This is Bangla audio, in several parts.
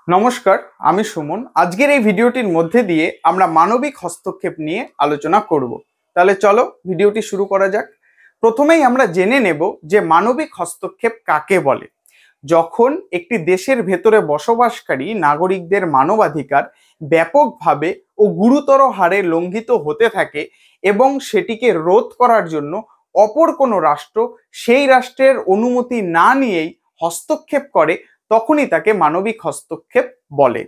নমস্কার, আমি সুমন। আজকের এই ভিডিওটির মধ্যে দিয়ে আমরা মানবিক হস্তক্ষেপ নিয়ে আলোচনা করব। তাহলে চলো ভিডিওটি শুরু করা যাক। প্রথমেই আমরা জেনে নেব যে মানবিক হস্তক্ষেপ কাকে বলে। যখন একটি দেশের ভেতরে বসবাসকারী নাগরিকদের মানবাধিকার ব্যাপকভাবে ও গুরুতর হারে লঙ্ঘিত হতে থাকে এবং সেটিকে রোধ করার জন্য অপর কোনো রাষ্ট্র সেই রাষ্ট্রের অনুমতি না নিয়েই হস্তক্ষেপ করে, তখনই তাকে মানবিক হস্তক্ষেপ বলে।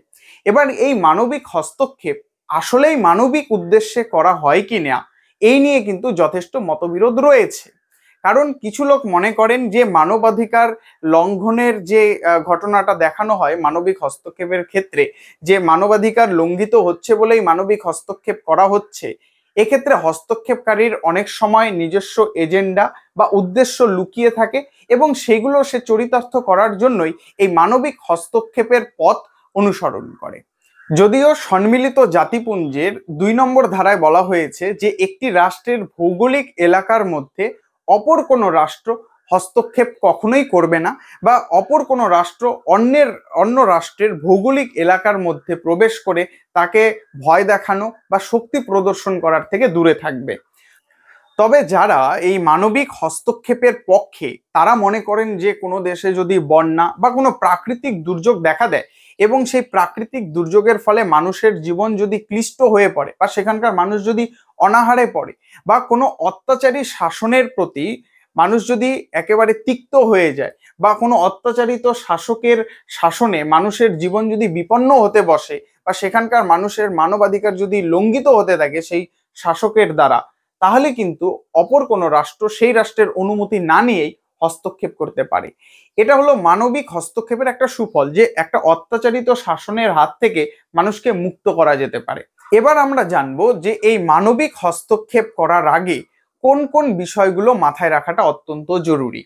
এবার এই মানবিক হস্তক্ষেপ আসলেই মানবিক উদ্দেশ্যে করা হয় কি না, এই নিয়ে কিন্তু যথেষ্ট মতবিরোধ রয়েছে। কারণ কিছু লোক মনে করেন যে মানবাধিকার লঙ্ঘনের যে ঘটনাটা দেখানো হয় মানবিক হস্তক্ষেপের ক্ষেত্রে, যে মানবাধিকার লঙ্ঘিত হচ্ছে বলেই মানবিক হস্তক্ষেপ করা হচ্ছে, এক্ষেত্রে হস্তক্ষেপকারীর অনেক সময় নিজস্ব এজেন্ডা বা উদ্দেশ্য লুকিয়ে থাকে এবং সেগুলো সে চরিতার্থ করার জন্যই এই মানবিক হস্তক্ষেপের পথ অনুসরণ করে। যদিও সম্মিলিত জাতিপুঞ্জের 2 নম্বর ধারায় বলা হয়েছে যে একটি রাষ্ট্রের ভৌগোলিক এলাকার মধ্যে অপর কোনো রাষ্ট্র হস্তক্ষেপ কখনোই করবে না, বা অপর কোনো রাষ্ট্র অন্য রাষ্ট্রের ভৌগোলিক এলাকার মধ্যে প্রবেশ করে তাকে ভয় দেখানো বা শক্তি প্রদর্শন করার থেকে দূরে থাকবে। তবে যারা এই মানবিক হস্তক্ষেপের পক্ষে, তারা মনে করেন যে কোনো দেশে যদি বন্যা বা কোনো প্রাকৃতিক দুর্যোগ দেখা দেয় এবং সেই প্রাকৃতিক দুর্যোগের ফলে মানুষের জীবন যদি ক্লিষ্ট হয়ে পড়ে বা সেখানকার মানুষ যদি অনাহারে পড়ে বা কোনো অত্যাচারী শাসনের প্রতি মানুষ যদি একেবারে তিক্ত হয়ে যায় বা কোনো অত্যাচারিত শাসকের শাসনে মানুষের জীবন যদি বিপন্ন হতে বসে বা সেখানকার মানুষের মানবাধিকার যদি লঙ্ঘিত হতে থাকে সেই শাসকের দ্বারা, তাহলে কিন্তু অপর কোনো রাষ্ট্র সেই রাষ্ট্রের অনুমতি না নিয়েই হস্তক্ষেপ করতে পারে। এটা হলো মানবিক হস্তক্ষেপের একটা সুফল, যে একটা অত্যাচারিত শাসনের হাত থেকে মানুষকে মুক্ত করা যেতে পারে। এবার আমরা জানবো যে এই মানবিক হস্তক্ষেপ করার আগে কোন কোন বিষয়গুলো মাথায় রাখাটা অত্যন্ত জরুরি।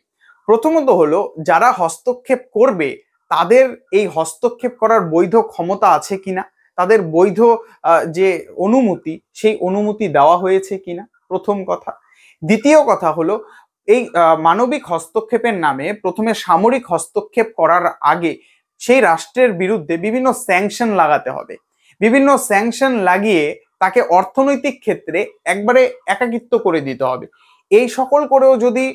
প্রথমত হলো, যারা হস্তক্ষেপ করবে তাদের এই হস্তক্ষেপ করার বৈধ ক্ষমতা আছে কিনা, তাদের বৈধ যে অনুমতি, সেই অনুমতি দেওয়া হয়েছে কিনা, প্রথম কথা। দ্বিতীয় কথা হলো, এই মানবিক হস্তক্ষেপের নামে প্রথমে সামরিক হস্তক্ষেপ করার আগে সেই রাষ্ট্রের বিরুদ্ধে বিভিন্ন স্যাংশন লাগাতে হবে। বিভিন্ন স্যাংশন লাগিয়ে তাকে অর্থনৈতিক ক্ষেত্রে একবারে একাকিত্ব করে দিতে হবে। এই সকল করেও যদি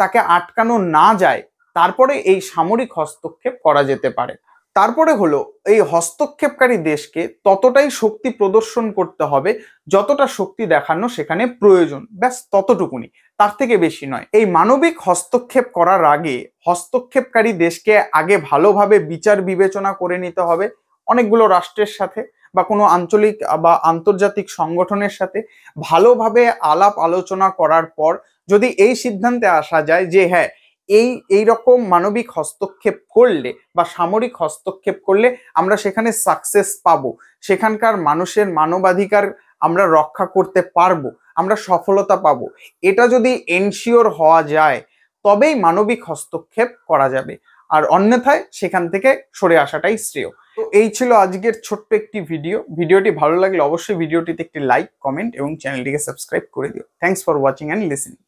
তাকে আটকানো না যায়, তারপরে এই সামরিক হস্তক্ষেপ করা যেতে পারে। তারপরে হলো, এই হস্তক্ষেপকারী দেশকে ততটাই শক্তি প্রদর্শন করতে হবে যতটা শক্তি দেখানো সেখানে প্রয়োজন, ব্যাস ততটুকুনি, তার থেকে বেশি নয়। এই মানবিক হস্তক্ষেপ করার আগে হস্তক্ষেপকারী দেশকে আগে ভালোভাবে বিচার বিবেচনা করে নিতে হবে অনেকগুলো রাষ্ট্রের সাথে বা কোনো আঞ্চলিক বা আন্তর্জাতিক সংগঠনের সাথে ভালোভাবে আলাপ আলোচনা করার পর যদি এই সিদ্ধান্তে আসা যায় যে হ্যাঁ, এই রকম মানবিক হস্তক্ষেপ করলে বা সামরিক হস্তক্ষেপ করলে আমরা সেখানে সাকসেস পাবো, সেখানকার মানুষের মানবাধিকার আমরা রক্ষা করতে পারবো, আমরা সফলতা পাবো, এটা যদি এনশিওর হওয়া যায়, তবেই মানবিক হস্তক্ষেপ করা যাবে। আর অন্যথায় সেখান থেকে সরে আসাটাই শ্রেয়। তো এই ছিল আজকের ছোট্ট একটি ভিডিওটি ভালো লাগলে অবশ্যই ভিডিওটিতে একটি লাইক, কমেন্ট এবং চ্যানেলটিকে সাবস্ক্রাইব করে দিও। Thanks for watching and listening.